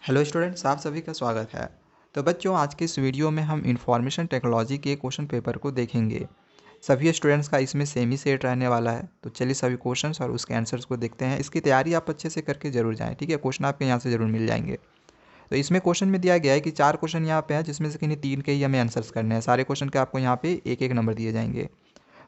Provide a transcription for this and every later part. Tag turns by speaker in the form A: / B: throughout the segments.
A: Hello students, आप सभी का स्वागत है। तो बच्चों, आज के इस वीडियो में हम इंफॉर्मेशन टेक्नोलॉजी के क्वेश्चन पेपर को देखेंगे। सभी स्टूडेंट्स का इसमें सेम ही सेट रहने वाला है। तो चलिए सभी क्वेश्चंस और उसके आंसर्स को देखते हैं। इसकी तैयारी आप अच्छे से करके जरूर जाएं, ठीक है। क्वेश्चन आपके यहाँ से जरूर मिल जाएंगे। तो इसमें क्वेश्चन में दिया गया है कि 4 क्वेश्चन यहाँ पे हैं, जिसमें से किन्हीं 3 के ही हमें आंसर्स करने हैं। सारे क्वेश्चन के आपको यहाँ पे एक एक नंबर दिए जाएंगे।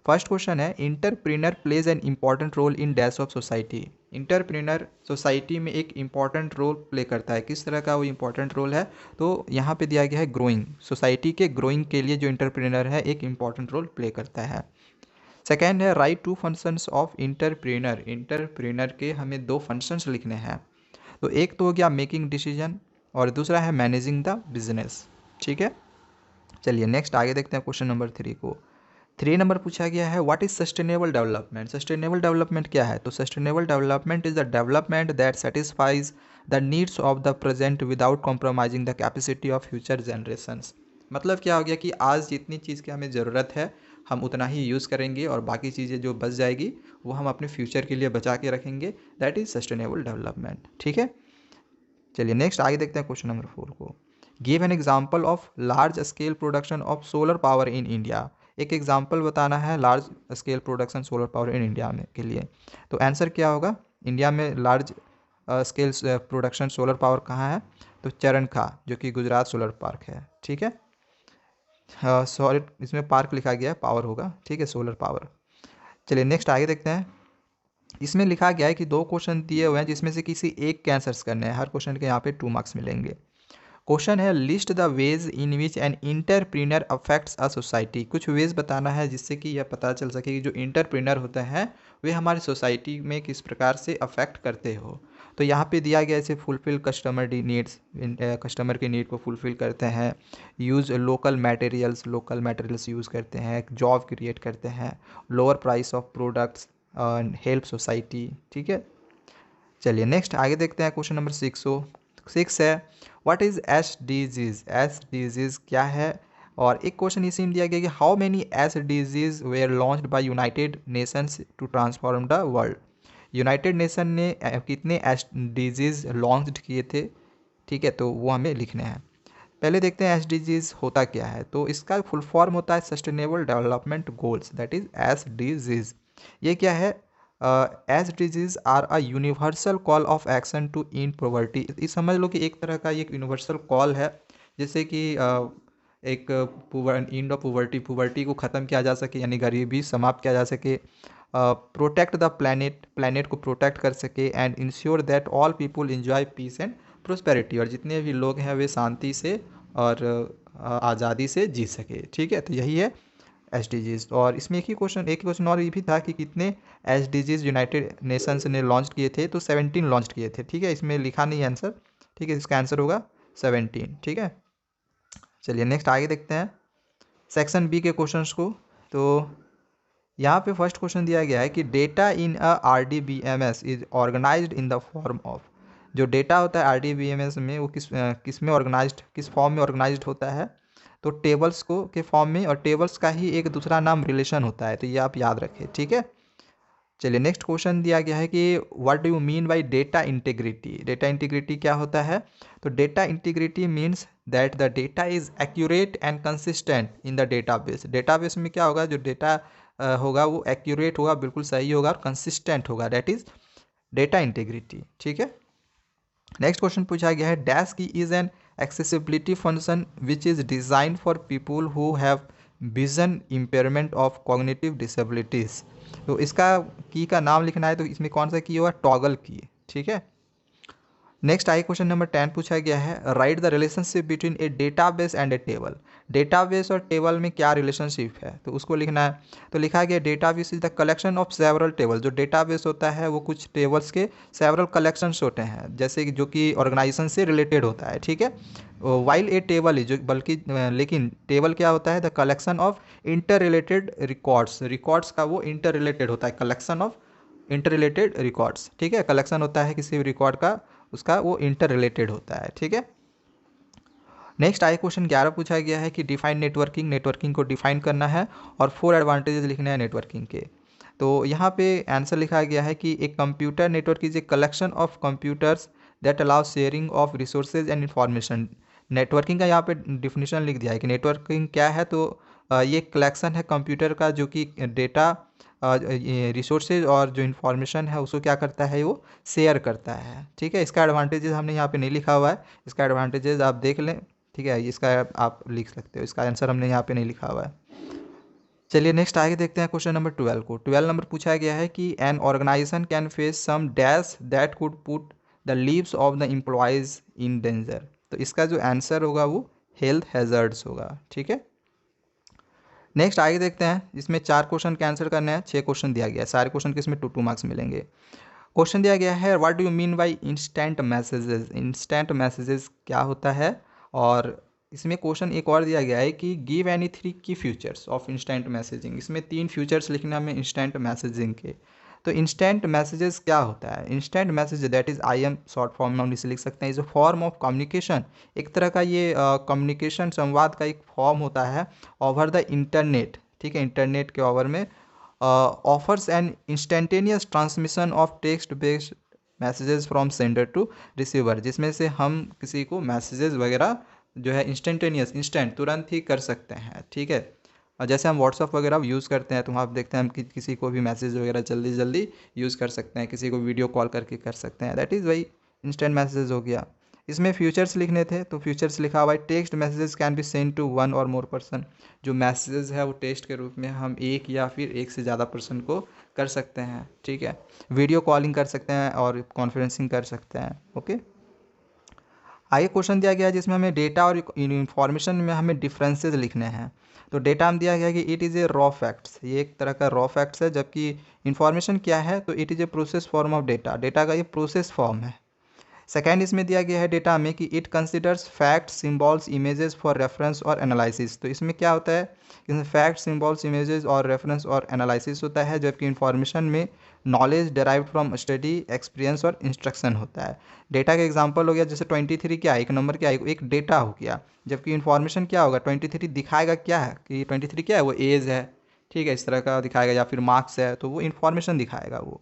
A: फर्स्ट क्वेश्चन है, entrepreneur plays an important role in dash of society. Entrepreneur society में एक इंपॉर्टेंट रोल प्ले करता है। किस तरह का वो इंपॉर्टेंट रोल है? तो यहाँ पे दिया गया है ग्रोइंग, सोसाइटी के ग्रोइंग के लिए जो इंटरप्रेन्योर है एक इंपॉर्टेंट रोल प्ले करता है। सेकेंड है, write two functions of entrepreneur. Entrepreneur के हमें 2 फंक्शंस लिखने हैं। तो एक तो हो गया मेकिंग डिसीजन और दूसरा है मैनेजिंग द बिजनेस, ठीक है। चलिए नेक्स्ट आगे देखते हैं क्वेश्चन नंबर 3 को। 3 नंबर पूछा गया है, what is sustainable development. Sustainable development क्या है? तो sustainable development is the development that satisfies the needs of the present without compromising the capacity of future generations. मतलब क्या हो गया कि आज जितनी चीज़ की हमें ज़रूरत है हम उतना ही यूज़ करेंगे और बाकी चीज़ें जो बच जाएगी वो हम अपने फ्यूचर के लिए बचा के रखेंगे। दैट इज सस्टेनेबल डेवलपमेंट, ठीक है। चलिए नेक्स्ट आगे देखते हैं क्वेश्चन नंबर 4 को। Give an example of large scale production of solar power in India. एक एग्जाम्पल बताना है large scale production solar power in India में के लिए। तो आंसर क्या होगा? इंडिया में large scale production solar power कहाँ है? तो चरणखा, जो कि गुजरात सोलर पार्क है, ठीक है। सॉरी, इसमें पार्क लिखा गया है, पावर होगा, ठीक है, सोलर पावर। चलिए नेक्स्ट आगे देखते हैं। इसमें लिखा गया है कि 2 क्वेश्चन दिए हुए हैं, जिसमें से किसी एक के आंसर्स करने हैं। हर क्वेश्चन के यहाँ पे 2 मार्क्स मिलेंगे। क्वेश्चन है, list the ways in which N इंटरप्रीनर affects a society. कुछ वेज बताना है जिससे कि यह पता चल सके कि जो इंटरप्रीनर होते हैं वे हमारी सोसाइटी में किस प्रकार से अफेक्ट करते हो। तो यहाँ पे दिया गया इसे फुलफिल कस्टमर नीड्स, कस्टमर की नीड को फुलफिल करते हैं। यूज़ लोकल मटेरियल्स यूज़ करते हैं, जॉब क्रिएट करते हैं, lower price of products, help society, ठीक है। चलिए नेक्स्ट आगे देखते हैं क्वेश्चन नंबर 6 को। 6 है, what is S D Gs. S D Gs क्या है? और एक क्वेश्चन इसी में दिया गया कि how many S D Gs were launched by United Nations to transform the world. United Nation ने कितने एस डी जीज लॉन्च किए थे, ठीक है। तो वो हमें लिखने हैं। पहले देखते हैं एस डी जीज होता क्या है। तो इसका फुल फॉर्म होता है sustainable development goals, that is S D Gs. ये क्या है? S D Gs are a universal call of action to end poverty. ये समझ लो कि एक तरह का एक यूनिवर्सल कॉल है, जैसे कि एक इंड ऑफ पॉवर्टी, पॉवर्टी को ख़त्म किया जा सके, यानी गरीबी समाप्त किया जा सके। प्रोटेक्ट द प्लैनेट, प्लैनेट को प्रोटेक्ट कर सके। And ensure that all people enjoy peace and prosperity, और जितने भी लोग हैं वे शांति से और आज़ादी से जी सके, ठीक है। तो यही है एस डी जीज। और इसमें एक क्वेश्चन और ये भी था कि कितने एस डी जीज यूनाइटेड नेशंस ने लॉन्च किए थे। तो 17 लॉन्च किए थे, ठीक है। इसमें लिखा नहीं है आंसर, ठीक है। इसका आंसर होगा 17, ठीक है। चलिए नेक्स्ट आगे देखते हैं सेक्शन बी के क्वेश्चंस को। तो यहाँ पे फर्स्ट क्वेश्चन दिया गया है कि data in a R D B M S is organised in the form of. जो डेटा होता है R D B M S में, वो किस में ऑर्गेनाइज्ड, किस फॉर्म में ऑर्गेनाइज्ड होता है? तो टेबल्स को के फॉर्म में, और टेबल्स का ही एक दूसरा नाम रिलेशन होता है। तो ये आप याद रखें, ठीक है। चलिए नेक्स्ट क्वेश्चन दिया गया है कि what do you mean by data integrity. Data integrity क्या होता है? तो data integrity means that the data is accurate and consistent in the database. Database में क्या होगा? जो डेटा होगा वो एक्यूरेट होगा, बिल्कुल सही होगा और कंसिस्टेंट होगा, दैट इज डेटा इंटीग्रिटी, ठीक है। नेक्स्ट क्वेश्चन पूछा गया है, डैश की is an accessibility function which is design for people who have vision impairment of cognitive disabilities. तो इसका की का नाम लिखना है। तो इसमें कौन सा की होगा? टॉगल की, ठीक है। नेक्स्ट आई क्वेश्चन नंबर 10 पूछा गया है, right the relationship between A database and A table. Database और टेबल में क्या रिलेशनशिप है? तो उसको लिखना है। तो लिखा गया database is the collection of several table. जो डेटाबेस होता है वो कुछ टेबल्स के सेवरल कलेक्शंस होते हैं, जैसे कि जो कि ऑर्गेनाइजेशन से रिलेटेड होता है, ठीक है। वाइल ए टेबल इज, जो बल्कि लेकिन टेबल क्या होता है? The collection of inter related records. Records का वो इंटर रिलेटेड होता है, collection of inter related records, ठीक है। कलेक्शन होता है किसी भी रिकॉर्ड का, उसका वो इंटर रिलेटेड होता है, ठीक है। नेक्स्ट आई क्वेश्चन 11 पूछा गया है कि डिफाइन नेटवर्किंग। नेटवर्किंग को डिफाइन करना है और 4 एडवांटेजेस लिखने हैं नेटवर्किंग के। तो यहाँ पे आंसर लिखा गया है कि एक computer network is a collection of computers that allow sharing of resources and information. Networking का यहाँ पे डिफिनीशन लिख दिया है कि नेटवर्किंग क्या है, तो ये कलेक्शन है कंप्यूटर का जो कि डेटा, रिसोर्सेज और जो इन्फॉर्मेशन है उसको क्या करता है, वो शेयर करता है। ठीक है, इसका एडवांटेजेस हमने यहाँ पे नहीं लिखा हुआ है, इसका एडवांटेजेस आप देख लें। ठीक है, इसका आप लिख सकते हो, इसका आंसर हमने यहाँ पे नहीं लिखा हुआ है। चलिए नेक्स्ट आगे देखते हैं क्वेश्चन नंबर 12 को। 12 नंबर पूछा गया है कि an organisation can face some dash that could put the lives of the employees in danger. तो इसका जो आंसर होगा वो हेल्थ हैजर्ड्स होगा। ठीक है, नेक्स्ट आगे देखते हैं। इसमें 4 क्वेश्चन के आंसर करने हैं, 6 क्वेश्चन दिया गया है, सारे क्वेश्चन के इसमें 2 मार्क्स मिलेंगे। क्वेश्चन दिया गया है what do you mean by instant messages. Instant messages क्या होता है, और इसमें क्वेश्चन एक और दिया गया है कि गिव एनी 3 की फीचर्स ऑफ इंस्टेंट मैसेजिंग। इसमें 3 फीचर्स लिखना हमें इंस्टेंट मैसेजिंग के। तो इंस्टेंट मैसेजेस क्या होता है, instant message that is IM short form में हम इसे लिख सकते हैं, is a form of communication. एक तरह का ये कम्युनिकेशन संवाद का एक फॉर्म होता है ओवर द इंटरनेट। ठीक है, इंटरनेट के ओवर में offers an instantaneous transmission of text based messages from sender to receiver, जिसमें से हम किसी को मैसेजेस वगैरह जो है इंस्टेंटेनियस, इंस्टेंट, तुरंत ही कर सकते हैं। ठीक है, और जैसे हम व्हाट्सअप वगैरह यूज़ करते हैं तो वहाँ आप देखते हैं हम किसी को भी मैसेज वगैरह जल्दी जल्दी यूज़ कर सकते हैं, किसी को वीडियो कॉल करके कर सकते हैं, दैट इज़ वही इंस्टेंट मैसेजेस हो गया। इसमें फ्यूचर्स लिखने थे, तो फ्यूचर्स लिखा हुआ है text messages can be sent to 1 और मोर पर्सन। जो मैसेजेस है वो टेक्स्ट के रूप में हम एक या फिर एक से ज़्यादा पर्सन को कर सकते हैं। ठीक है, वीडियो कॉलिंग कर सकते हैं और कॉन्फ्रेंसिंग कर सकते हैं। ओके, आगे क्वेश्चन दिया गया है जिसमें हमें डेटा और इन्फॉर्मेशन में हमें डिफरेंसेस लिखने हैं। तो डेटा हम दिया गया है कि it is a raw facts, ये एक तरह का रॉ फैक्ट्स है, जबकि इन्फॉर्मेशन क्या है, तो it is a process form of data, data का ये प्रोसेस फॉर्म है। सेकेंड इसमें दिया गया है डेटा में कि it considers facts, symbols, images for reference और एनालिसिस। तो इसमें क्या होता है, इसमें फैक्ट, सिंबल्स, इमेजेस और रेफरेंस और एनालिसिस होता है, जबकि इन्फॉर्मेशन में knowledge derived from study, experience और इंस्ट्रक्शन होता है। डेटा का एग्जांपल हो गया, जैसे 23 क्या है, एक नंबर क्या है, एक डेटा हो गया, जबकि इन्फॉर्मेशन क्या होगा, 23 दिखाएगा क्या है कि 23 क्या है, वो एज है। ठीक है, इस तरह का दिखाएगा, या फिर मार्क्स है, तो वो इन्फॉर्मेशन दिखाएगा वो।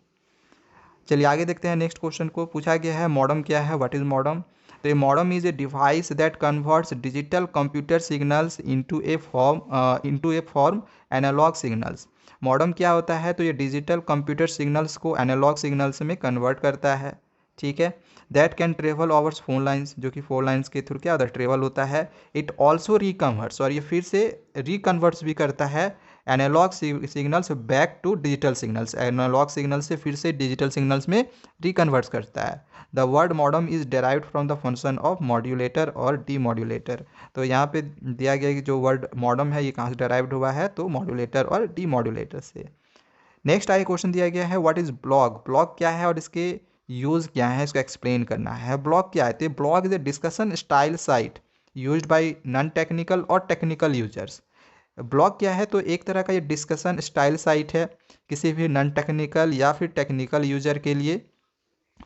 A: चलिए आगे देखते हैं नेक्स्ट क्वेश्चन को। पूछा गया है मॉडम क्या है, व्हाट इज मॉडम। तो ये modem is a device that converts digital computer signals into a form analogue signals. Modem क्या होता है, तो ये डिजिटल कंप्यूटर सिग्नल्स को एनालॉग सिग्नल्स में कन्वर्ट करता है। ठीक है, that can travel overs phone lines, जो कि फोन लाइन्स के थ्रू क्या होता है, ट्रेवल होता है। इट ऑल्सो रिकन्वर्ट्स, और ये फिर से रिकन्वर्ट्स भी करता है analog signals back to digital signals, analog signal से फिर से डिजिटल सिग्नल्स में रिकन्वर्ट्स करता है। The word modem is derived from the function of modulator और डीमॉड्यूलेटर। तो यहाँ पे दिया गया कि जो वर्ड मॉडम है ये कहाँ से डेराइव्ड हुआ है, तो मॉड्यूलेटर और डीमॉड्यूलेटर से। नेक्स्ट आगे क्वेश्चन दिया गया है व्हाट इज ब्लॉग। ब्लॉग क्या है और इसके यूज़ क्या है, इसको एक्सप्लेन करना है। ब्लॉग क्या है, तो blog is a discussion style site used by non technical और टेक्निकल यूजर्स। ब्लॉग क्या है, तो एक तरह का ये डिस्कशन स्टाइल साइट है किसी भी नॉन टेक्निकल या फिर टेक्निकल यूजर के लिए,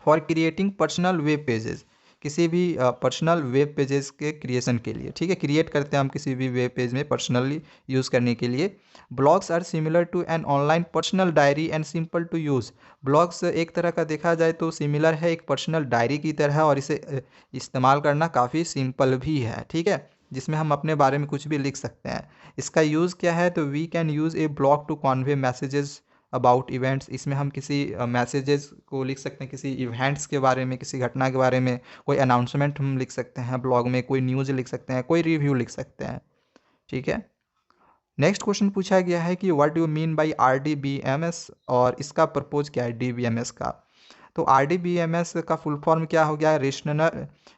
A: for creating personal web pages, किसी भी पर्सनल वेब पेजेस के क्रिएशन के लिए। ठीक है, क्रिएट करते हैं हम किसी भी वेब पेज में पर्सनली यूज़ करने के लिए। Blogs are similar to an online personal diary and simple to use. Blogs एक तरह का देखा जाए तो सिमिलर है एक पर्सनल डायरी की तरह, और इसे इस्तेमाल करना काफ़ी सिंपल भी है। ठीक है, जिसमें हम अपने बारे में कुछ भी लिख सकते हैं। इसका यूज़ क्या है, तो we can use a blog to convey messages about events. इसमें हम किसी मैसेजेस को लिख सकते हैं, किसी इवेंट्स के बारे में, किसी घटना के बारे में, कोई अनाउंसमेंट हम लिख सकते हैं ब्लॉग में, कोई न्यूज़ लिख सकते हैं, कोई रिव्यू लिख सकते हैं। ठीक है, नेक्स्ट क्वेश्चन पूछा गया है कि what do mean by RDBMS, और इसका प्रपोज क्या है DBMS का। तो RDBMS का फुल फॉर्म क्या हो गया,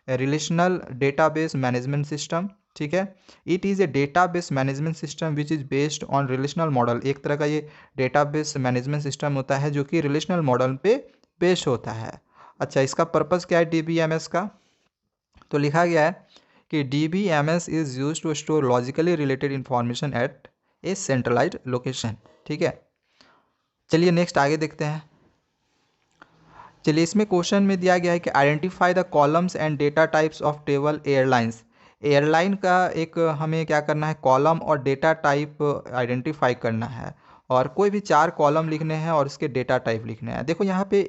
A: रिलेशनल डेटाबेस मैनेजमेंट सिस्टम। ठीक है, it is a database management system which is based on relational model. एक तरह का ये डेटाबेस मैनेजमेंट सिस्टम होता है जो कि रिलेशनल मॉडल पे बेस्ड होता है। अच्छा, इसका पर्पस क्या है DBMS का, तो लिखा गया है कि DBMS is use to store logically related information at a centralized location. ठीक है, चलिए नेक्स्ट आगे देखते हैं। चलिए इसमें क्वेश्चन में दिया गया है कि identify the columns and data types of table airlines. Airline का एक हमें क्या करना है, कॉलम और डेटा टाइप आइडेंटिफाई करना है, और कोई भी 4 कॉलम लिखने हैं और इसके डेटा टाइप लिखने हैं। देखो यहाँ पे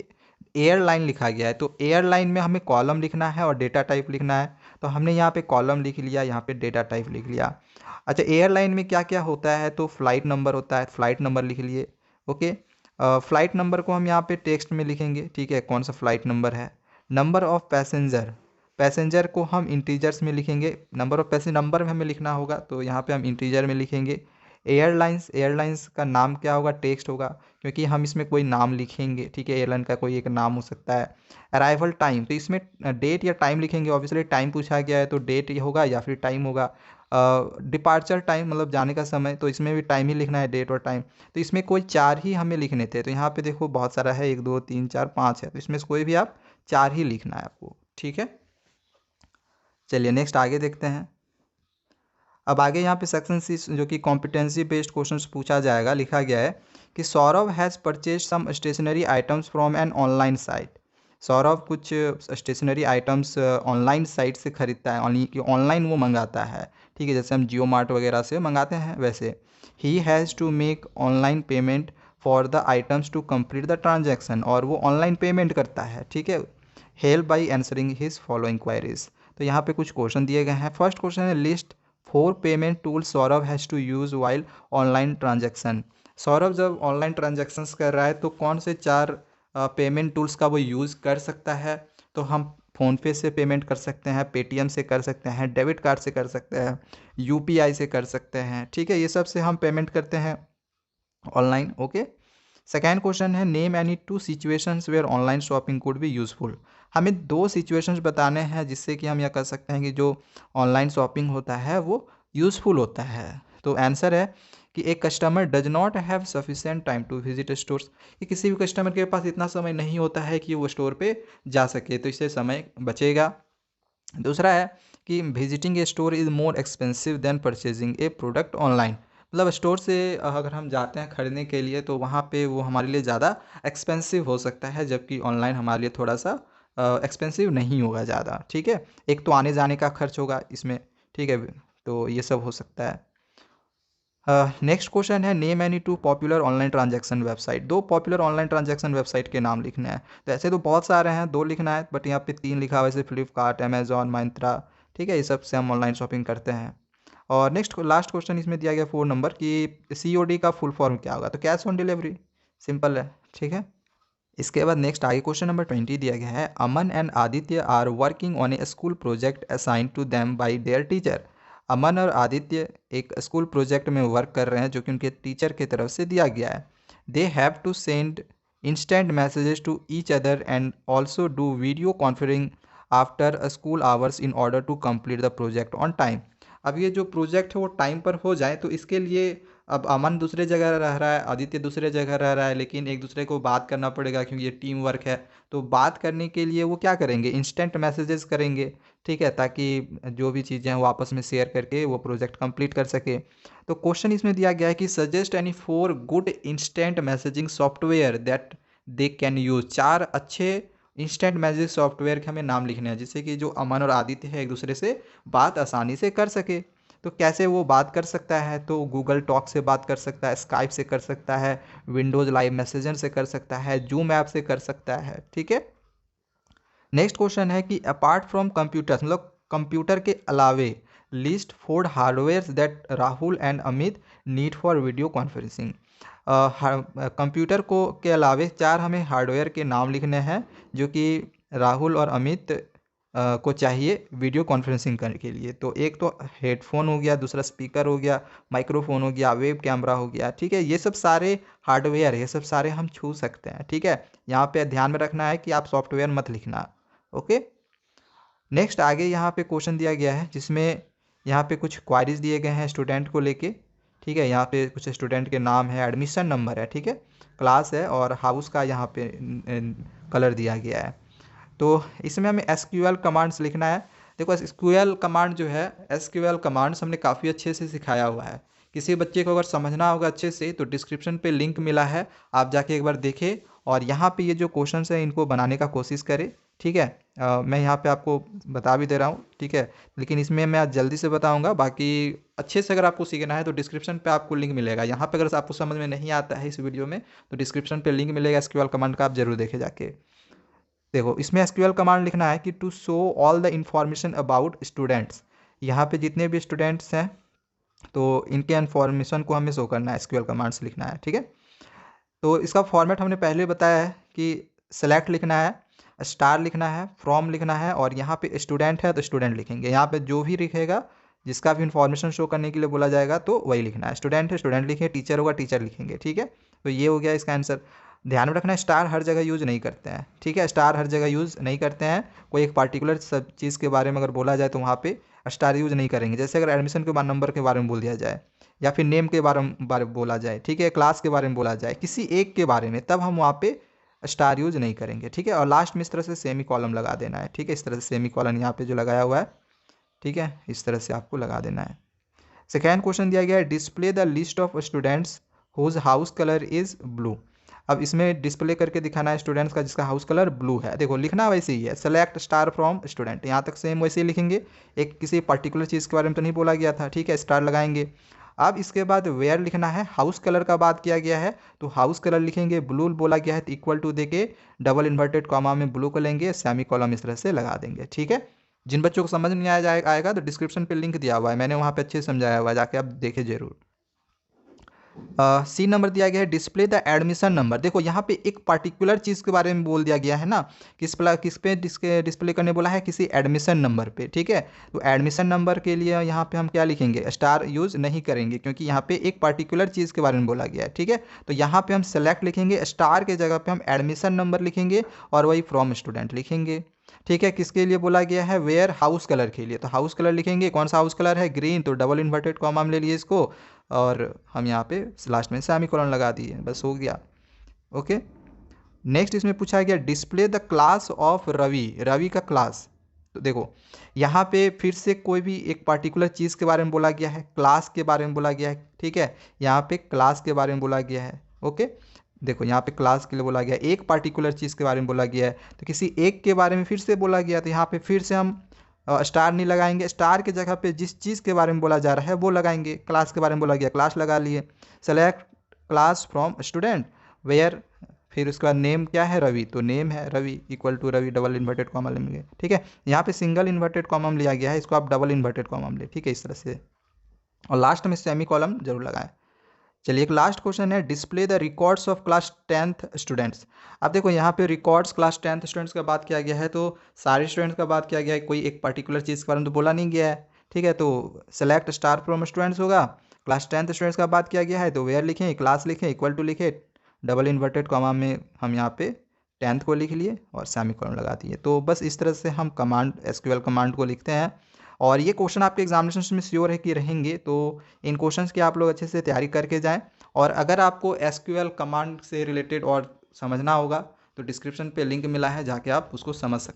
A: एयरलाइन लिखा गया है, तो एयरलाइन में हमें कॉलम लिखना है और डेटा टाइप लिखना है। तो हमने यहाँ पे कॉलम लिख लिया, यहाँ पे डेटा टाइप लिख लिया। अच्छा, एयरलाइन में क्या क्या होता है, तो फ्लाइट नंबर होता है, फ्लाइट नंबर लिख लिए। ओके, फ्लाइट नंबर को हम यहाँ पे टेक्स्ट में लिखेंगे, ठीक है, कौन सा फ्लाइट नंबर है। नंबर ऑफ पैसेंजर, पैसेंजर को हम इंटीजर्स में लिखेंगे, नंबर ऑफ पैसेंजर नंबर में हमें लिखना होगा, तो यहाँ पे हम इंटीजर में लिखेंगे। एयरलाइंस, एयरलाइंस का नाम क्या होगा, टेक्स्ट होगा, क्योंकि हम इसमें कोई नाम लिखेंगे, ठीक है, एयरलाइन का कोई एक नाम हो सकता है। अराइवल टाइम, तो इसमें डेट या टाइम लिखेंगे, ऑब्वियसली टाइम पूछा गया है तो डेट होगा या फिर टाइम होगा। डिपार्चर टाइम मतलब जाने का समय, तो इसमें भी टाइम ही लिखना है, डेट और टाइम। तो इसमें कोई 4 ही हमें लिखने थे, तो यहाँ पे देखो बहुत सारा है, 1 2 3 4 5 है, तो इसमें से कोई भी आप 4 ही लिखना है आपको, ठीक है। चलिए नेक्स्ट आगे देखते हैं। अब आगे यहाँ पे सेक्शन सी जो कि कॉम्पिटेंसी बेस्ड क्वेश्चंस पूछा जाएगा, लिखा गया है कि Saurabh has purchase some stationery items from an online site. Saurabh कुछ स्टेशनरी आइटम्स ऑनलाइन साइट से खरीदता है, ऑनलाइन वो मंगाता है, ठीक है, जैसे हम जियो मार्ट वगैरह से मंगाते हैं वैसे। ही has to make online payment for the items to complete the transaction, और वो ऑनलाइन पेमेंट करता है, ठीक है। Help by answering his following queries. तो यहाँ पे कुछ क्वेश्चन दिए गए हैं। फर्स्ट क्वेश्चन है, list 4 payment tools Saurabh has to use while online transaction. Saurabh जब ऑनलाइन ट्रांजैक्शंस कर रहा है तो कौन से 4 पेमेंट टूल्स का वो यूज़ कर सकता है। तो हम फ़ोनपे से पेमेंट कर सकते हैं, पेटीएम से कर सकते हैं, डेबिट कार्ड से कर सकते हैं, यूपीआई से कर सकते हैं, ठीक है, ये सब से हम पेमेंट करते हैं ऑनलाइन। ओके, सेकेंड क्वेश्चन है, name any 2 situations where online shopping could be useful. हमें 2 सिचुएशंस बताने हैं जिससे कि हम यह कह सकते हैं कि जो ऑनलाइन शॉपिंग होता है वो यूज़फुल होता है। तो आंसर है कि एक customer does not have sufficient time to visit stores, कि किसी भी कस्टमर के पास इतना समय नहीं होता है कि वो स्टोर पे जा सके, तो इससे समय बचेगा। दूसरा है कि visiting A store is more expensive than purchasing A product online. मतलब स्टोर से अगर हम जाते हैं खरीदने के लिए तो वहाँ पे वो हमारे लिए ज़्यादा एक्सपेंसिव हो सकता है, जबकि ऑनलाइन हमारे लिए थोड़ा सा एक्सपेंसिव नहीं होगा ज़्यादा, ठीक है। एक तो आने जाने का खर्च होगा इसमें, ठीक है, तो ये सब हो सकता है। नेक्स्ट क्वेश्चन है, name any 2 popular online transaction website. 2 popular online transaction website के नाम लिखने हैं। तो ऐसे तो बहुत सारे हैं, 2 लिखना है, बट यहाँ पे 3 लिखा हुआ है, जैसे फ्लिपकार्ट, अमेजॉन, मिंत्रा, ठीक है, ये सब से हम ऑनलाइन शॉपिंग करते हैं। और नेक्स्ट लास्ट क्वेश्चन इसमें दिया गया 4 नंबर कि सीओडी का फुल फॉर्म क्या होगा। तो कैश ऑन डिलीवरी, सिंपल है, ठीक है। इसके बाद नेक्स्ट आगे क्वेश्चन नंबर 20 दिया गया है, Aman and Aditya are working on a school project assigned to them by their teacher. Aman और आदित्य एक स्कूल प्रोजेक्ट में वर्क कर रहे हैं जो कि उनके टीचर की तरफ से दिया गया है। They have to send instant messages to each other and also do video conferencing after school hours in order to complete the project on time. अब ये जो प्रोजेक्ट है वो टाइम पर हो जाए तो इसके लिए अब अमन दूसरे जगह रह रहा है, आदित्य दूसरे जगह रह रहा है, लेकिन एक दूसरे को बात करना पड़ेगा क्योंकि ये टीम वर्क है। तो बात करने के लिए वो क्या करेंगे, इंस्टेंट मैसेजेस करेंगे, ठीक है, ताकि जो भी चीज़ें हैं वो आपस में शेयर करके वो प्रोजेक्ट कंप्लीट कर सके। तो क्वेश्चन इसमें दिया गया है कि suggest any 4 good instant messaging software that they can use. 4 अच्छे इंस्टेंट मैसेज सॉफ्टवेयर के हमें नाम लिखने हैं जिससे कि जो अमन और आदित्य है एक दूसरे से बात आसानी से कर सके। तो कैसे वो बात कर सकता है, तो गूगल टॉक से बात कर सकता है, स्काइप से कर सकता है, विंडोज़ लाइव मैसेजर से कर सकता है, जूम ऐप से कर सकता है, ठीक है। नेक्स्ट क्वेश्चन है कि अपार्ट फ्रॉम कंप्यूटर्स, मतलब कंप्यूटर के अलावे list 4 hardware that Rahul and Amit need for video conferencing. Computer को के अलावे 4 हमें हार्डवेयर के नाम लिखने हैं जो कि राहुल और अमित को चाहिए वीडियो कॉन्फ्रेंसिंग करने के लिए। तो एक तो हेडफोन हो गया, दूसरा स्पीकर हो गया, माइक्रोफोन हो गया, वेब कैमरा हो गया, ठीक है, ये सब सारे हार्डवेयर, ये सब सारे हम छू सकते हैं, ठीक है। यहाँ पे ध्यान में रखना है कि आप सॉफ्टवेयर मत लिखना। ओके, नेक्स्ट आगे यहाँ पे क्वेश्चन दिया गया है जिसमें यहाँ पे कुछ क्वारीज दिए गए हैं स्टूडेंट को लेके, ठीक है। यहाँ पे कुछ स्टूडेंट के नाम है, एडमिशन नंबर है, ठीक है, क्लास है और हाउस का यहाँ पे कलर दिया गया है। तो इसमें हमें एसक्यूएल कमांड्स लिखना है। देखो एसक्यूएल कमांड जो है, एसक्यूएल कमांड्स हमने काफ़ी अच्छे से सिखाया हुआ है। किसी बच्चे को अगर समझना होगा अच्छे से तो डिस्क्रिप्शन पे लिंक मिला है, आप जाके एक बार देखें और यहाँ पे ये जो क्वेश्चंस हैं इनको बनाने का कोशिश करें, ठीक है। मैं यहाँ पे आपको बता भी दे रहा हूँ, ठीक है, लेकिन इसमें मैं आज जल्दी से बताऊँगा। बाकी अच्छे से अगर आपको सीखना है तो डिस्क्रिप्शन पे आपको लिंक मिलेगा। यहाँ पे अगर आपको समझ में नहीं आता है इस वीडियो में तो डिस्क्रिप्शन पे लिंक मिलेगा एसक्यूएल कमांड का, आप जरूर देखें जाके। देखो इसमें एसक्यूएल कमांड लिखना है कि to show all the information about students. यहाँ पे जितने भी स्टूडेंट्स हैं तो इनके इन्फॉर्मेशन को हमें शो करना है, एसक्यूएल कमांड से लिखना है, ठीक है। तो इसका फॉर्मेट हमने पहले बताया है कि सेलेक्ट लिखना है, स्टार लिखना है, फ्रॉम लिखना है, और यहाँ पे स्टूडेंट है तो स्टूडेंट लिखेंगे। यहाँ पे जो भी लिखेगा, जिसका भी इन्फॉर्मेशन शो करने के लिए बोला जाएगा तो वही लिखना है। स्टूडेंट है स्टूडेंट लिखेंगे, टीचर होगा टीचर लिखेंगे, ठीक है। तो ये हो गया इसका आंसर। ध्यान में रखना है स्टार हर जगह यूज़ नहीं करते हैं, ठीक है। स्टार हर जगह यूज़ नहीं करते हैं। कोई एक पार्टिकुलर सब चीज़ के बारे में अगर बोला जाए तो वहाँ पे स्टार यूज़ नहीं करेंगे। जैसे अगर एडमिशन के बाद नंबर के बारे में बोल दिया जाए, या फिर नेम के बारे में बोला जाए, ठीक है, क्लास के बारे में बोला जाए, किसी एक के बारे में, तब हम वहाँ पे स्टार यूज नहीं करेंगे, ठीक है। और लास्ट में इस तरह से सेमी कॉलम लगा देना है, ठीक है। इस तरह से सेमी कॉलम यहाँ पे जो लगाया हुआ है, ठीक है, इस तरह से आपको लगा देना है। सेकेंड क्वेश्चन दिया गया है display the list of students whose house colour is blue. अब इसमें डिस्प्ले करके दिखाना है स्टूडेंट्स का जिसका हाउस कलर ब्लू है। देखो लिखना वैसे ही है, सेलेक्ट स्टार फ्रॉम स्टूडेंट, यहाँ तक सेम वैसे ही लिखेंगे। एक किसी पर्टिकुलर चीज़ के बारे में तो नहीं बोला गया था, ठीक है, स्टार लगाएंगे। अब इसके बाद वेयर लिखना है, हाउस कलर का बात किया गया है तो हाउस कलर लिखेंगे। ब्लू बोला गया है तो इक्वल टू देके डबल इन्वर्टेड कॉमा में ब्लू को लेंगे, सेमी कॉलम इस तरह से लगा देंगे, ठीक है। जिन बच्चों को समझ नहीं आएगा तो डिस्क्रिप्शन पे लिंक दिया हुआ है, मैंने वहाँ पे अच्छे से समझाया हुआ है, जाके आप देखें जरूर। सी नंबर दिया गया है डिस्प्ले द एडमिशन नंबर। देखो यहाँ पे एक पर्टिकुलर चीज़ के बारे में बोल दिया गया है ना, किस पे डिस्प्ले करने बोला है, किसी एडमिशन नंबर पे, ठीक है। तो एडमिशन नंबर के लिए यहाँ पे हम क्या लिखेंगे, स्टार यूज़ नहीं करेंगे क्योंकि यहाँ पे एक पर्टिकुलर चीज़ के बारे में बोला गया है, ठीक है। तो यहाँ पे हम सेलेक्ट लिखेंगे, स्टार के जगह पे हम एडमिशन नंबर लिखेंगे और वही फ्रॉम स्टूडेंट लिखेंगे, ठीक है। किसके लिए बोला गया है, वेयर हाउस कलर के लिए, तो हाउस कलर लिखेंगे। कौन सा हाउस कलर है, ग्रीन, तो डबल इन्वर्टेड कॉमा हम ले लिए इसको, और हम यहाँ पे लास्ट में सेमीकोलन लगा दिए, बस हो गया। ओके, नेक्स्ट इसमें पूछा गया display the class of Ravi, Ravi का क्लास। तो देखो यहाँ पे फिर से कोई भी एक पर्टिकुलर चीज़ के बारे में बोला गया है, क्लास के बारे में बोला गया है, ठीक है। यहाँ पे क्लास के बारे में बोला गया है, ओके। देखो यहाँ पे क्लास के लिए बोला गया, एक पर्टिकुलर चीज़ के बारे में बोला गया है, तो किसी एक के बारे में फिर से बोला गया, तो यहाँ पे फिर से हम स्टार नहीं लगाएंगे, स्टार की जगह पे जिस चीज़ के बारे में बोला जा रहा है वो लगाएंगे। क्लास के बारे में बोला गया, क्लास लगा लिए। Select class from student, where, फिर उसके बाद नेम क्या है, रवि, तो नेम है Ravi, equal to Ravi, double inverted comma लेंगे, ठीक है। यहाँ पे सिंगल इन्वर्टेड कॉमा लिया गया है, इसको आप डबल इन्वर्टेड कॉमा ले, ठीक है, इस तरह से। और लास्ट में सेमी कॉलम जरूर लगाएं। चलिए एक लास्ट क्वेश्चन है display the records of class 10th students. अब देखो यहाँ पे रिकॉर्ड्स क्लास 10th स्टूडेंट्स का बात किया गया है, तो सारे स्टूडेंट्स का बात किया गया है, कोई एक पर्टिकुलर चीज़ के बारे में तो बोला नहीं गया है, ठीक है। तो सेलेक्ट स्टार फ्रॉम स्टूडेंट्स होगा। क्लास 10th स्टूडेंट्स का बात किया गया है तो वेयर लिखें, क्लास लिखें, इक्वल टू लिखे, डबल इन्वर्टेड कॉमा में हम यहाँ पे 10th को लिख लिए और सेमीकोलन लगा दिए। तो बस इस तरह से हम कमांड, एसक्यूएल कमांड को लिखते हैं। और ये क्वेश्चन आपके एग्जामिनेशन में श्योर है कि रहेंगे, तो इन क्वेश्चंस की आप लोग अच्छे से तैयारी करके जाएं। और अगर आपको एसक्यूएल कमांड से रिलेटेड और समझना होगा तो डिस्क्रिप्शन पे लिंक मिला है, जाके आप उसको समझ सकते हैं।